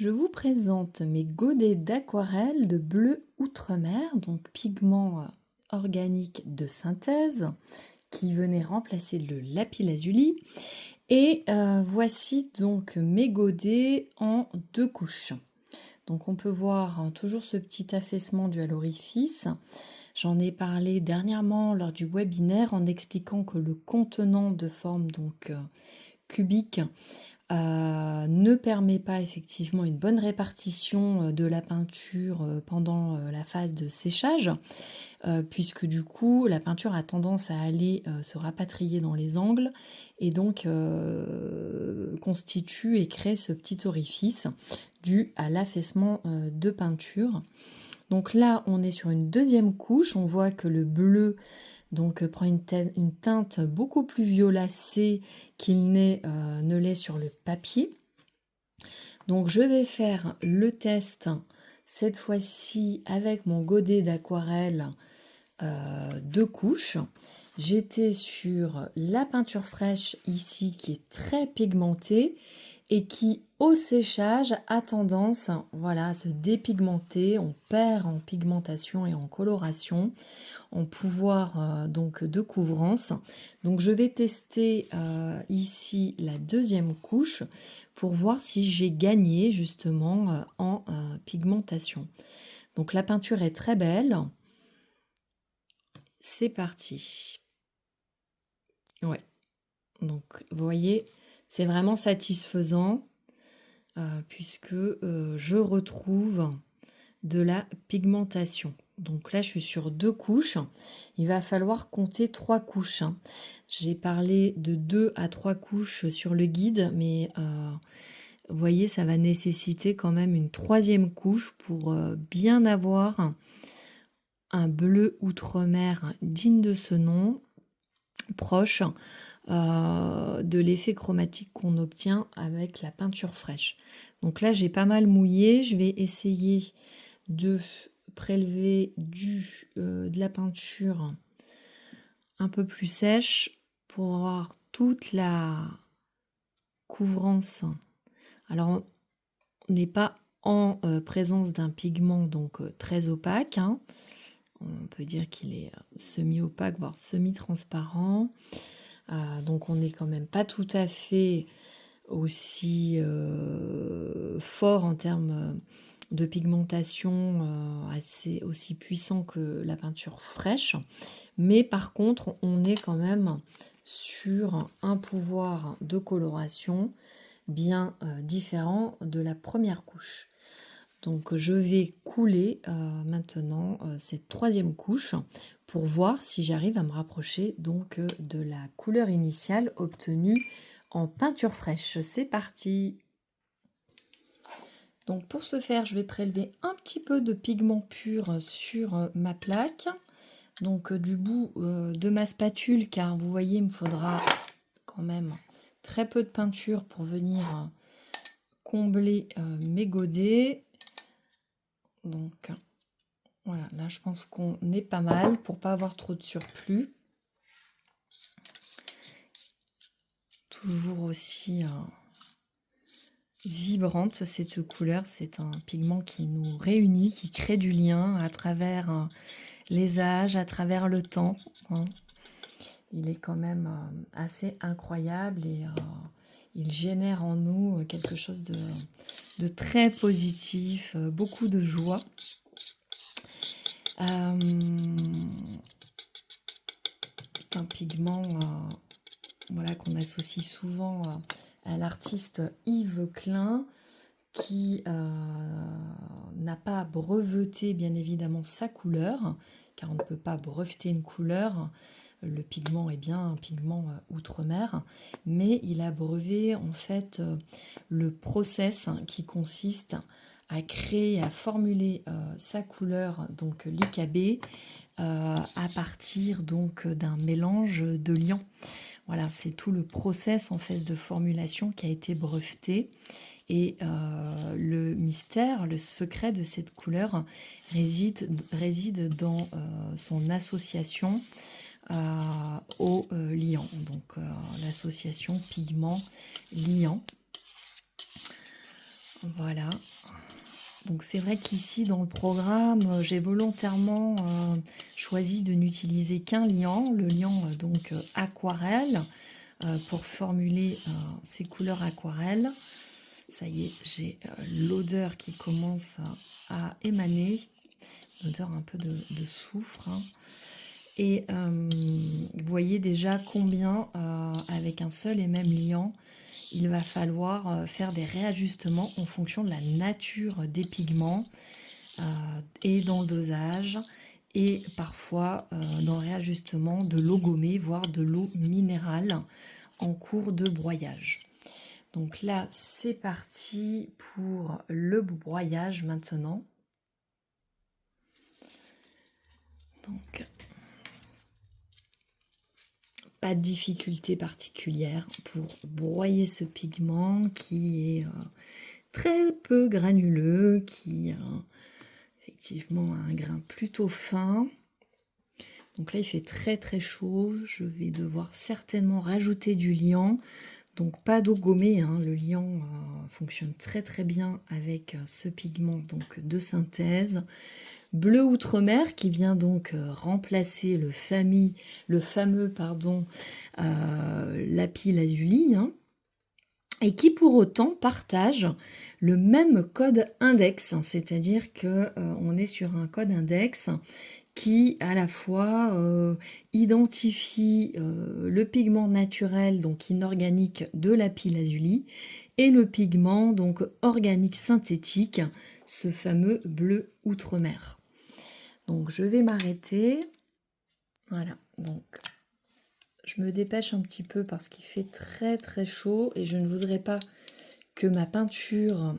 Je vous présente mes godets d'aquarelle de bleu outre-mer, donc pigment organique de synthèse qui venait remplacer le lapis-lazuli. Et voici donc mes godets en deux couches. Donc on peut voir toujours ce petit affaissement du à l'orifice. J'en ai parlé dernièrement lors du webinaire en expliquant que le contenant de forme donc cubique ne permet pas effectivement une bonne répartition de la peinture pendant la phase de séchage, puisque du coup la peinture a tendance à aller se rapatrier dans les angles et donc constitue et crée ce petit orifice dû à l'affaissement de peinture. Donc là on est sur une deuxième couche, on voit que le bleu donc prend une teinte beaucoup plus violacée qu'il ne l'est sur le papier. Donc je vais faire le test cette fois-ci avec mon godet d'aquarelle deux couches. J'étais sur la peinture fraîche ici qui est très pigmentée et qui au séchage a tendance à se dépigmenter. On perd en pigmentation et en coloration, en pouvoir donc de couvrance. Donc je vais tester ici la deuxième couche pour voir si j'ai gagné justement en pigmentation. Donc la peinture est très belle. C'est parti. Ouais. Donc vous voyez, c'est vraiment satisfaisant puisque je retrouve de la pigmentation. Donc là, je suis sur deux couches. Il va falloir compter trois couches. J'ai parlé de 2 à 3 couches sur le guide, mais vous voyez, ça va nécessiter quand même une troisième couche pour bien avoir un bleu outre-mer digne de ce nom, proche de l'effet chromatique qu'on obtient avec la peinture fraîche. Donc là, j'ai pas mal mouillé. Je vais essayer de prélever de la peinture un peu plus sèche pour avoir toute la couvrance. Alors, on n'est pas en présence d'un pigment donc très opaque. On peut dire qu'il est semi-opaque, voire semi-transparent. Donc on n'est quand même pas tout à fait aussi fort en termes de pigmentation, assez aussi puissant que la peinture fraîche. Mais par contre, on est quand même sur un pouvoir de coloration bien différent de la première couche. Donc je vais couler maintenant cette troisième couche pour voir si j'arrive à me rapprocher donc de la couleur initiale obtenue en peinture fraîche. C'est parti! Donc pour ce faire, je vais prélever un petit peu de pigment pur sur ma plaque. Donc du bout de ma spatule, car vous voyez, il me faudra quand même très peu de peinture pour venir combler mes godets. Donc voilà, là je pense qu'on est pas mal pour pas avoir trop de surplus. Toujours aussi vibrante cette couleur, c'est un pigment qui nous réunit, qui crée du lien à travers les âges, à travers le temps. Il est quand même assez incroyable et il génère en nous quelque chose de très positif, beaucoup de joie. C'est un pigment qu'on associe souvent à l'artiste Yves Klein, qui n'a pas breveté bien évidemment sa couleur, car on ne peut pas breveter une couleur. Le pigment est bien un pigment outre-mer, mais il a breveté en fait le process qui consiste à créer, à formuler sa couleur, donc l'IKB, à partir donc d'un mélange de liant. Voilà, c'est tout le process en fait de formulation qui a été breveté. Et le mystère, le secret de cette couleur réside dans son association au liant. Donc l'association pigment-liant. Voilà. Donc c'est vrai qu'ici dans le programme, j'ai volontairement choisi de n'utiliser qu'un liant, le liant donc aquarelle, pour formuler ces couleurs aquarelles. Ça y est, j'ai l'odeur qui commence à émaner, une odeur un peu de soufre, hein. Et vous voyez déjà combien, avec un seul et même liant, il va falloir faire des réajustements en fonction de la nature des pigments et dans le dosage et parfois dans le réajustement de l'eau gommée, voire de l'eau minérale en cours de broyage. Donc là, c'est parti pour le broyage maintenant. Donc, pas de difficulté particulière pour broyer ce pigment qui est très peu granuleux, qui a effectivement un grain plutôt fin. Donc là, il fait très très chaud. Je vais devoir certainement rajouter du liant. Donc pas d'eau gommée, hein. Le liant fonctionne très très bien avec ce pigment donc de synthèse. Bleu Outremer qui vient donc remplacer le fameux lapis lazuli, hein, et qui pour autant partage le même code index, hein, c'est-à-dire que on est sur un code index qui à la fois identifie le pigment naturel, donc inorganique de lapis lazuli, et le pigment donc organique synthétique, ce fameux bleu Outremer. Donc je vais m'arrêter. Voilà, donc je me dépêche un petit peu parce qu'il fait très très chaud et je ne voudrais pas que ma peinture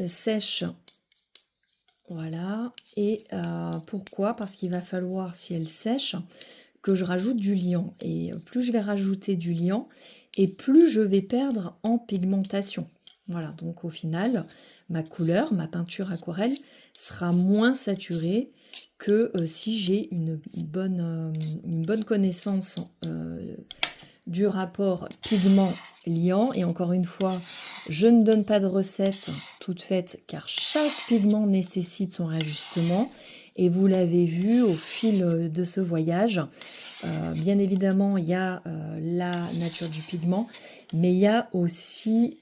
sèche. Voilà, et pourquoi? Parce qu'il va falloir, si elle sèche, que je rajoute du liant. Et plus je vais rajouter du liant, et plus je vais perdre en pigmentation. Voilà, donc au final, ma couleur, ma peinture aquarelle, sera moins saturée que si j'ai une bonne connaissance du rapport pigment-liant. Et encore une fois, je ne donne pas de recette toute faite car chaque pigment nécessite son réajustement. Et vous l'avez vu au fil de ce voyage, bien évidemment, il y a la nature du pigment, mais il y a aussi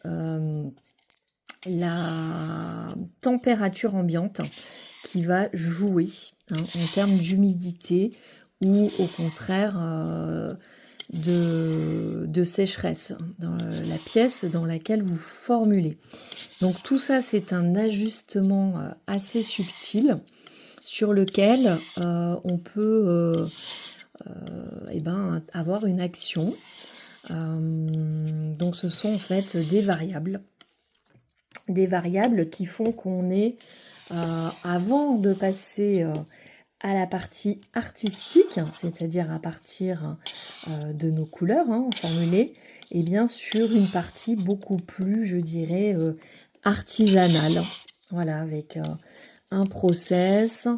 la température ambiante qui va jouer, hein, en termes d'humidité ou au contraire de sécheresse dans la pièce dans laquelle vous formulez. Donc tout ça, c'est un ajustement assez subtil sur lequel on peut avoir une action. Donc ce sont en fait des variables qui font qu'on est, avant de passer à la partie artistique, c'est-à-dire à partir de nos couleurs formulées, et bien sur une partie beaucoup plus, je dirais, artisanale. Voilà, avec un process,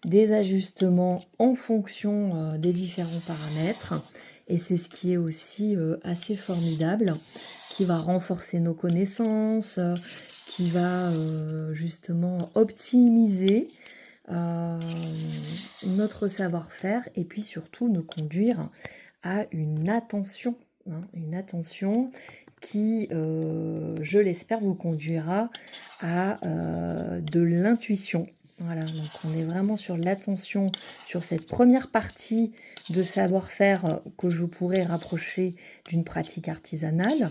des ajustements en fonction des différents paramètres. Et c'est ce qui est aussi assez formidable, qui va renforcer nos connaissances, qui va justement optimiser notre savoir-faire et puis surtout nous conduire à une attention qui, je l'espère, vous conduira à de l'intuition. Voilà, donc on est vraiment sur l'attention, sur cette première partie de savoir-faire que je pourrais rapprocher d'une pratique artisanale,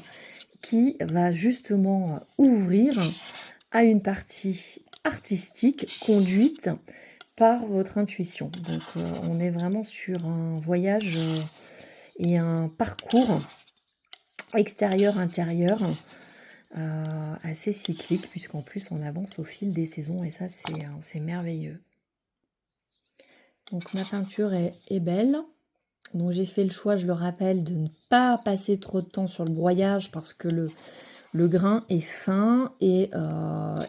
qui va justement ouvrir à une partie artistique conduite par votre intuition. Donc on est vraiment sur un voyage et un parcours extérieur-intérieur assez cyclique, puisqu'en plus on avance au fil des saisons et ça c'est merveilleux. Donc ma peinture est belle. Donc j'ai fait le choix, je le rappelle, de ne pas passer trop de temps sur le broyage parce que le grain est fin et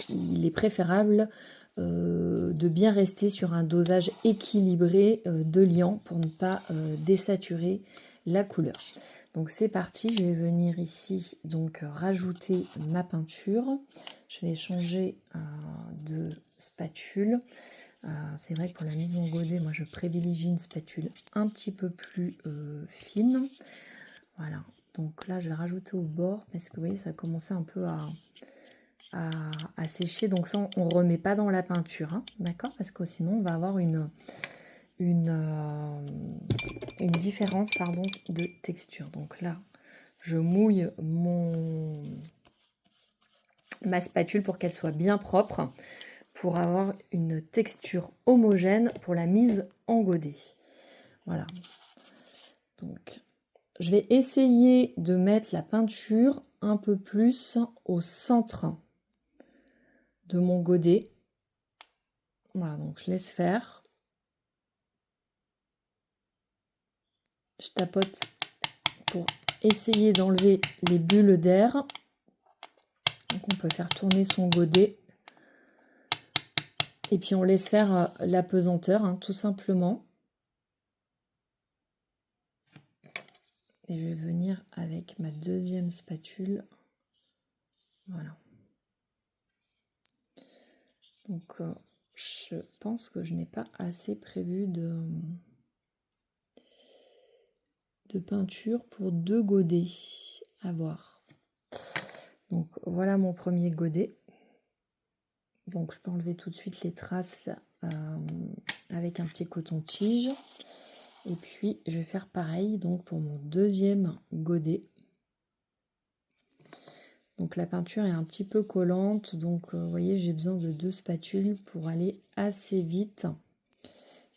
il est préférable de bien rester sur un dosage équilibré de liant pour ne pas désaturer la couleur. Donc c'est parti, je vais venir ici donc rajouter ma peinture. Je vais changer de spatule. C'est vrai que pour la mise en godet, moi je privilégie une spatule un petit peu plus fine. Voilà, donc là je vais rajouter au bord parce que vous voyez ça a commencé un peu à sécher. Donc ça on ne remet pas dans la peinture, hein, d'accord? Parce que sinon on va avoir une différence pardon, de texture. Donc là je mouille ma spatule pour qu'elle soit bien propre, pour avoir une texture homogène pour la mise en godet. Voilà. Donc, je vais essayer de mettre la peinture un peu plus au centre de mon godet. Voilà, donc je laisse faire. Je tapote pour essayer d'enlever les bulles d'air. Donc on peut faire tourner son godet. Et puis on laisse faire la pesanteur, hein, tout simplement. Et je vais venir avec ma deuxième spatule. Voilà. Donc je pense que je n'ai pas assez prévu de peinture pour 2 godets à voir. Donc voilà mon premier godet. Donc je peux enlever tout de suite les traces avec un petit coton-tige. Et puis je vais faire pareil donc pour mon deuxième godet. Donc la peinture est un petit peu collante, donc vous voyez j'ai besoin de 2 spatules pour aller assez vite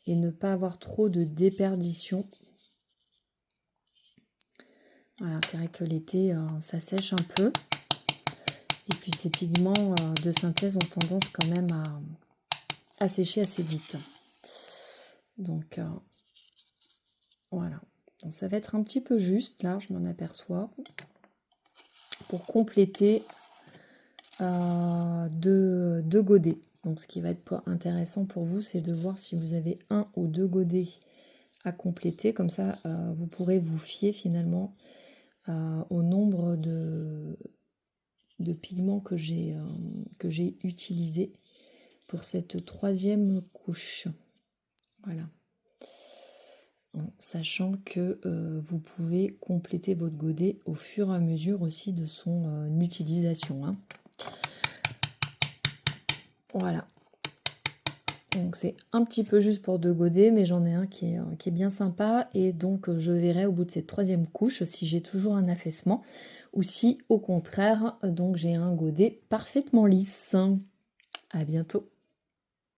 et ne pas avoir trop de déperdition. Voilà, c'est vrai que l'été ça sèche un peu. Et puis ces pigments de synthèse ont tendance quand même à sécher assez vite. Donc voilà. Donc ça va être un petit peu juste, là je m'en aperçois. Pour compléter deux godets. Donc ce qui va être intéressant pour vous, c'est de voir si vous avez 1 ou 2 godets à compléter. Comme ça, vous pourrez vous fier finalement au nombre de pigments que j'ai utilisé pour cette 3e couche. Voilà. En sachant que vous pouvez compléter votre godet au fur et à mesure aussi de son utilisation. Hein. Voilà. Donc c'est un petit peu juste pour 2 godets, mais j'en ai un qui est bien sympa. Et donc je verrai au bout de cette 3e couche si j'ai toujours un affaissement ou si au contraire, donc j'ai un godet parfaitement lisse. À bientôt.